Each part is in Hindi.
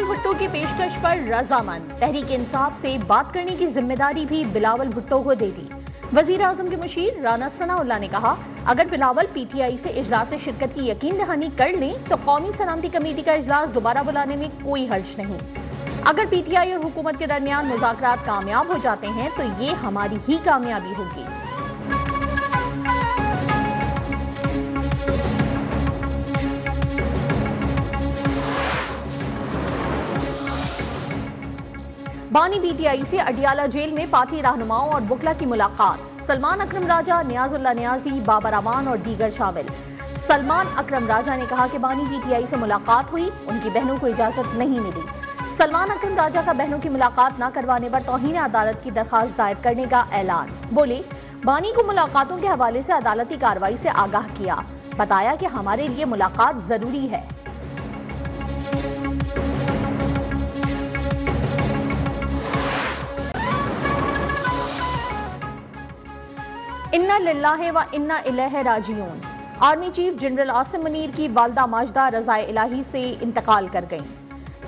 बिलावल भुट्टो की पेशकश पर रजामंद, तहरीक इंसाफ से बात करने की जिम्मेदारी भी बिलावल भुट्टो को दे दी। वजीर आजम के मुशीर राना सनाउल्लाह ने कहा, अगर बिलावल पीटीआई से इजलास में शिरकत की यकीन दहानी कर लें तो कौमी सलामती कमेटी का इजलास दोबारा बुलाने में कोई हर्ज नहीं। अगर पीटीआई और हुकूमत के दरमियान मुज़ाकरात कामयाब हो जाते हैं तो ये हमारी ही कामयाबी होगी। बानी पीटीआई से अडियाला जेल में पार्टी रहनुमाओं और बुकला की मुलाकात। सलमान अकरम राजा, नियाजुल्लाह नियाजी, बाबर अमान और दीगर शामिल। सलमान अकरम राजा ने कहा कि बानी पीटीआई से मुलाकात हुई, उनकी बहनों को इजाजत नहीं मिली। सलमान अकरम राजा का बहनों की मुलाकात न करवाने पर तौहीन अदालत की दरखास्त दायर करने का ऐलान। बोले, बानी को मुलाकातों के हवाले से अदालती कार्रवाई से आगाह किया, बताया कि हमारे लिए मुलाकात जरूरी है। इन्ना लिल्लाहि व इन्ना इलैहि राजिऊन। Army chief general Asim Munir की वालदा माजदा रज़ाए इलाही से इंतकाल कर गईं।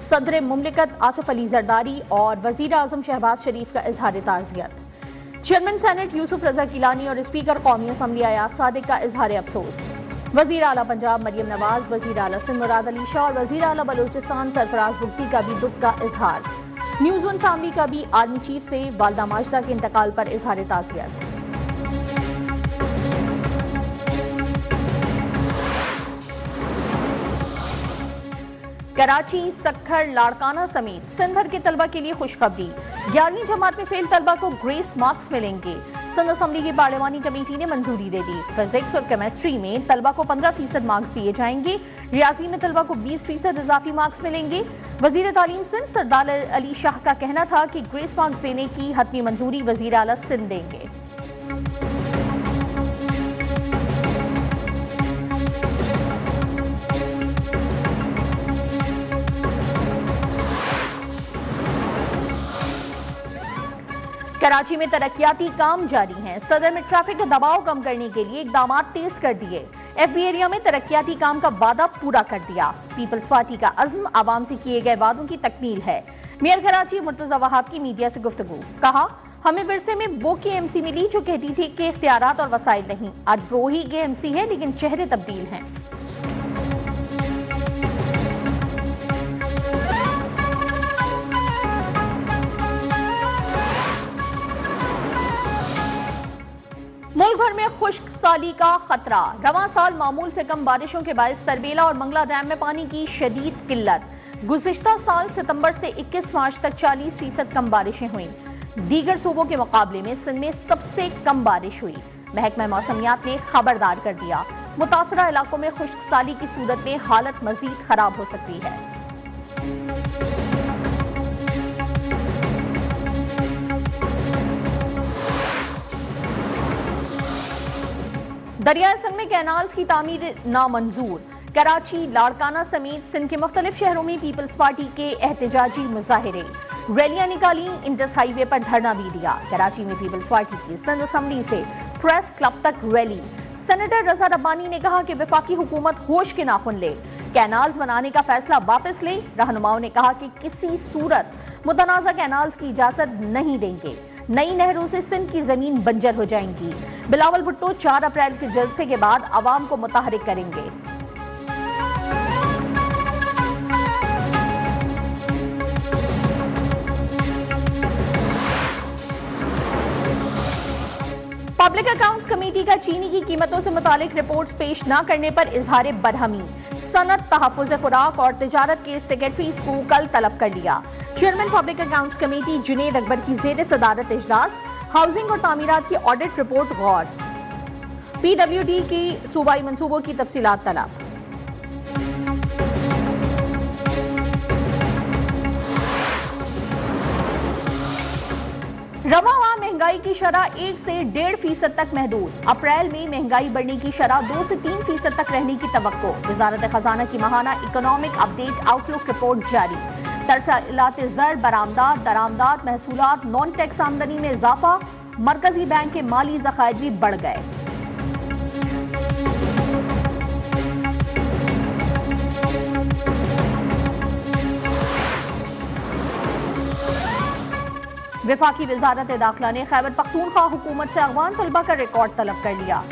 सदर मुमलिकत आसिफ अली जरदारी और वजीर आजम शहबाज शरीफ का इजहार ताज़ियत। चेयरमैन सेनेट यूसुफ रजा गिलानी और स्पीकर कौमी असम्बली अयाज सादिक का इजहार अफसोस। वजीर आला पंजाब मरियम नवाज, वजीर आला सिंध मुराद अली शाह और वजीर आला बलोचिस्तान सरफराज बुगटी का भी दुख का इजहार। न्यूज़ वन फैमिली का भी आर्मी चीफ से वालदा माजदा के इंतकाल पर इजहार ताज़ियत। कराची, सक्खर, लाड़काना समेत सिंध भर के तलबा के लिए खुशखबरी। 11वीं जमात में फेल तलबा को ग्रेस मार्क्स मिलेंगे। सिंध असेंबली की पार्लिमानी कमेटी ने मंजूरी दे दी। फिजिक्स और केमिस्ट्री में तलबा को 15% मार्क्स दिए जाएंगे। रियाजी में तलबा को 20% इजाफी मार्क्स मिलेंगे। वजीर तालीम सिंध सरदार अली शाह का कहना था कि ग्रेस मार्क्स देने की हतमी मंजूरी वजीर आला सिंध देंगे। कराची में तरक्याती काम जारी हैं। सदर में ट्रैफिक का दबाव कम करने के लिए इकदाम तेज कर दिए। एफबी एरिया में तरक्याती काम का वादा पूरा कर दिया। पीपल्स पार्टी का अज़्म आवाम से किए गए वादों की तकमील है। मेयर कराची मुर्तजा वहाब की मीडिया से गुफ्तगू। कहा, हमें विरसे में वो की एमसी मिली जो कहती थी कि इख्तियारात और वसाइल नहीं। आज वो ही के एमसी है लेकिन चेहरे तब्दील हैं। मुल्क भर में खुश्क साली का खतरा। रवां साल मामूल से कम बारिशों के बायस तरबेला और मंगला डैम में पानी की शदीद किल्लत। गुज़िश्ता साल सितंबर से 21 मार्च तक 40% कम बारिशें हुई। दीगर सूबों के मुकाबले में सिंध में सबसे कम बारिश हुई। महकमा मौसमियात ने खबरदार कर दिया, मुतासरा इलाकों में खुश्क साली की सूरत में हालत मजीद खराब हो सकती है। दरियाए सिंध में कैनाल्स की तामीर नामंजूर। कराची, लाड़काना समेत सिंध के मुख्तलिफ शहरों में पीपल्स पार्टी के एहतजाजी मुजाहिरे, रैलियां निकाली, इंडस हाईवे पर धरना भी दिया। कराची में पीपल्स पार्टी की सिंध असेंबली से प्रेस क्लब तक रैली। सेनेटर रजा रब्बानी ने कहा कि वफाकी हुकूमत होश के नाखुन ले, कैनाल्स बनाने का फैसला वापस ले। रहनुमाओं ने कहा कि किसी सूरत मुतनाज़ा कैनाल्स की इजाजत नहीं देंगे। नई नहरों से सिंध की जमीन बंजर हो जाएंगी। बिलावल भुट्टो 4 अप्रैल के जलसे के बाद अवाम को मुतहरिक करेंगे। पब्लिक अकाउंट्स कमेटी का चीनी की कीमतों से मुतालिक रिपोर्ट्स पेश न करने पर इजहार बरहमी। सनत, तहफ़्फ़ुज़ खुराक और तिजारत के सेक्रेटरीज को कल तलब कर लिया। Chairman public accounts committee Junaid Akbar की ज़ेर सदारत इजलास। हाउसिंग और तामीरात की ऑडिट रिपोर्ट गौर। PWD की सूबाई मंसूबों की तफसीलात तलब। रवां माह महंगाई की शरह 1 से 1.5% तक महदूद। अप्रैल में महंगाई बढ़ने की शरह 2 से 3% तक रहने की तवक्को। वजारत खजाना की माहाना इकोनॉमिक अपडेट आउटलुक रिपोर्ट जारी। तरसाइलात ज़र, बरामदात, दरामदात, महसूलात, नॉन टैक्स आमदनी में इजाफा। मरकजी बैंक के माली ज़खायर भी बढ़ गए। वफाकी वजारत दाखिला ने खैबर पख्तूनख्वा हुकूमत से अफगान तलबा का रिकॉर्ड तलब कर लिया।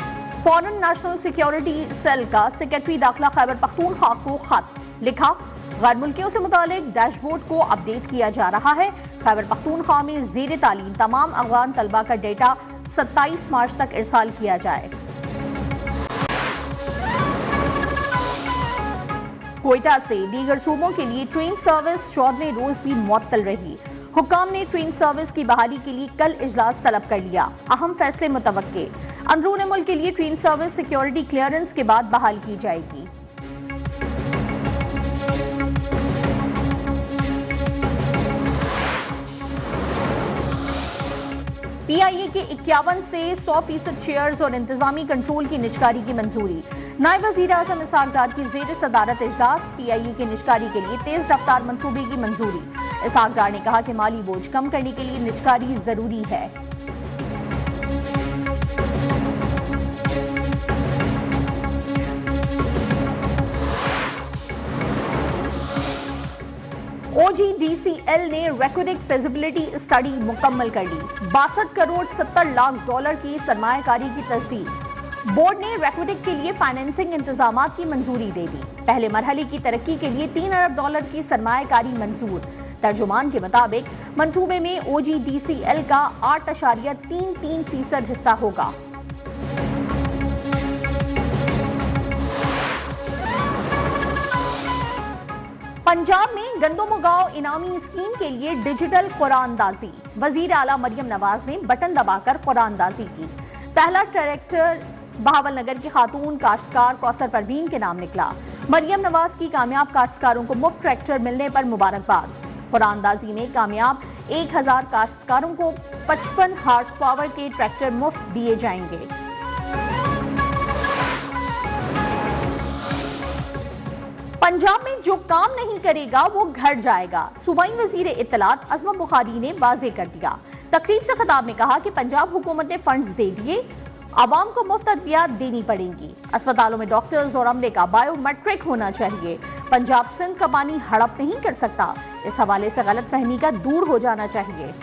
फॉरेन नेशनल सिक्योरिटी सेल का सेक्रेटरी दाखिला खैबर पख्तूनख्वा को खत लिखा, गैर मुल्कियों से मुतालिक डैशबोर्ड को अपडेट किया जा रहा है। खैबर पख्तूनख्वा में ज़ेर तालीम तमाम अफगान तलबा का डेटा 27 मार्च तक इरसाल किया जाए। कोयटा से दीगर सूबों के लिए ट्रेन सर्विस 14वें रोज भी मुअत्तल रही। हुक्काम ने ट्रेन सर्विस की बहाली के लिए कल इजलास तलब कर लिया। अहम फैसले मुतवक्के। अंदरूनी मुल्क के लिए ट्रेन सर्विस सिक्योरिटी क्लियरेंस के बाद बहाल की जाएगी। PIA के 51 से 100% शेयर्स और इंतजामी कंट्रोल की निजकारी की मंजूरी। नायब वज़ीर आज़म इसहाक डार की ज़ेर सदारत इजलास। PIA की निजकारी के लिए तेज रफ्तार मंसूबे की मंजूरी। इसहाक डार ने कहा कि माली बोझ कम करने के लिए निजकारी जरूरी है। OGDCL ने रेकोडिक फिजिबिलिटी स्टडी मुकम्मल कर ली। 62 करोड़ 70 लाख डॉलर की सरमायाकारी की तस्दीक। बोर्ड ने रेकोडिक के लिए फाइनेंसिंग इंतजामात की मंजूरी दे दी। पहले मरहले की तरक्की के लिए 3 अरब डॉलर की सरमायाकारी मंजूर। तर्जुमान के मुताबिक मंसूबे में OGDCL का 8.33% हिस्सा होगा। पंजाब में गंदोमुगांव इनामी स्कीम के लिए डिजिटल कुरानदाजी। वजीर आला मरियम नवाज ने बटन दबाकर कुरानदाजी की। पहला ट्रैक्टर बहावलनगर की खातून काश्तकार कौसर परवीन के नाम निकला। मरियम नवाज की कामयाब काश्तकारों को मुफ्त ट्रैक्टर मिलने पर मुबारकबाद। कुरानदाजी में कामयाब 1000 काश्तकारों को 55 हार्स पावर के ट्रैक्टर मुफ्त दिए जाएंगे। पंजाब में जो काम नहीं करेगा वो घर जाएगा। सूबाई वजीर इत्तलात अज़मा बुखारी ने वाज़े कर दिया। तकरीब से खिताब में कहा कि पंजाब हुकूमत ने फंड्स दे दिए, आवाम को मुफ्त अद्वियात देनी पड़ेंगी। अस्पतालों में डॉक्टर्स और अमले का बायोमेट्रिक होना चाहिए। पंजाब सिंध का पानी हड़प नहीं कर सकता। इस हवाले से गलत फहमी का दूर हो जाना चाहिए।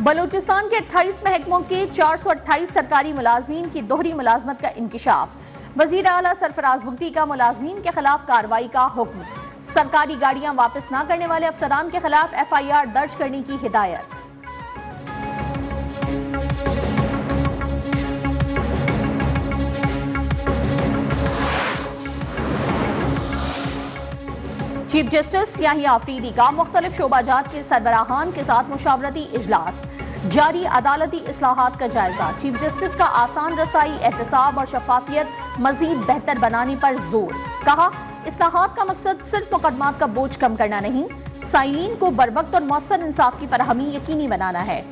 बलूचिस्तान के 28 महकमों के 428 सरकारी मुलाजमीन की दोहरी मुलाजमत का इंकिशाफ। वजीर आला सरफराज बुगटी का मुलाजमीन के खिलाफ कार्रवाई का हुक्म। सरकारी गाड़ियां वापस न करने वाले अफसरान के खिलाफ FIR दर्ज करने की हिदायत। चीफ जस्टिस याहिया आफरीदी का मुख्तलिफ शोबाजात के सरबराहान के साथ मुशावरती इजलास। जारी अदालती इस्लाहात का जायजा। चीफ जस्टिस का आसान रसाई, एहतसाब और शफाफियत मजीद बेहतर बनाने पर जोर। कहा, इस्लाहात का मकसद सिर्फ मुकदमात का बोझ कम करना नहीं, साइलिन को बरवक्त और मौसर इंसाफ की फराहमी यकीनी बनाना है।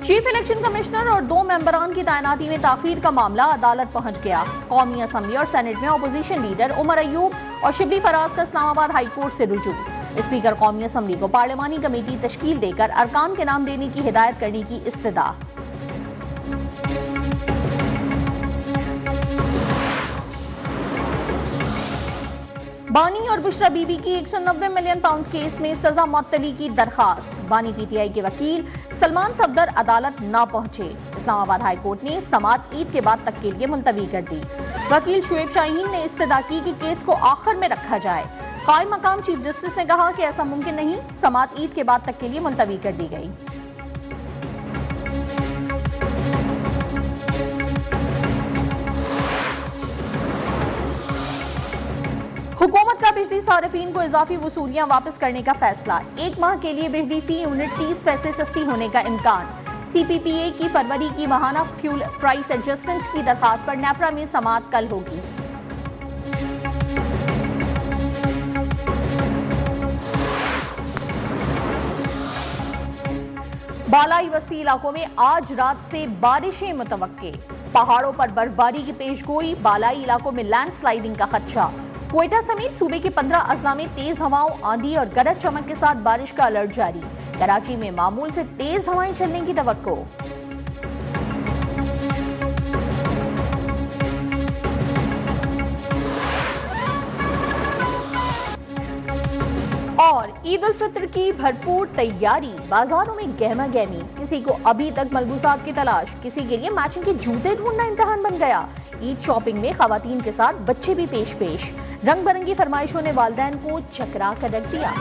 चीफ इलेक्शन कमिश्नर और 2 मेंबरान की तैनाती में ताखीर का मामला अदालत पहुंच गया। कौमी असम्बली और सेनेट में अपोजिशन लीडर उमर अयूब और शिबली फराज का इस्लामाबाद हाई कोर्ट से रुजू। स्पीकर कौमी असम्बली को पार्लिमानी कमेटी तश्कील देकर अरकान के नाम देने की हिदायत करने की इस्तदा। बानी और बुशरा बीबी की 190 मिलियन पाउंड केस में सजा मुअत्तली की दरखास्त। बानी PTI के वकील सलमान सफदर अदालत न पहुंचे। इस्लामाबाद हाई कोर्ट ने समात ईद के बाद तक के लिए मुलतवी कर दी। वकील शुएब शाहीन ने इस्तदा की कि केस को आखिर में रखा जाए। कायम मकाम चीफ जस्टिस ने कहा कि ऐसा मुमकिन नहीं, समात ईद के बाद तक के लिए मुलतवी कर दी गई। हुकूमत का बिजली सारिफीन को इजाफी वसूलियां वापस करने का फैसला। 1 माह के लिए बिजली फी यूनिट 30 पैसे सस्ती होने का इम्कान। CPPA की फरवरी की माहाना फ्यूल प्राइस एडजस्टमेंट की दरखास्त पर नेपरा में समाअत कल होगी। बालाई वसी इलाकों में आज रात से बारिशें मुतवक्के। पहाड़ों पर बर्फबारी की पेशगोई, बालाई इलाकों में लैंडस्लाइडिंग का खदशा। कोयटा समेत सूबे के 15 अजला में तेज हवाओं, आंधी और गरज चमक के साथ बारिश का अलर्ट जारी। कराची में मामूल से तेज हवाएं चलने की तवक्को। ईद उल फित्र की भरपूर तैयारी, बाजारों में गहमा गहमी, किसी को अभी तक मलबूसात की तलाश, किसी के लिए मैचिंग के जूते ढूंढना इम्तिहान बन गया। ईद शॉपिंग में खवातीन के साथ बच्चे भी पेश पेश, रंग बिरंगी फरमाइशों ने वालिदैन को चकरा कर रख दिया।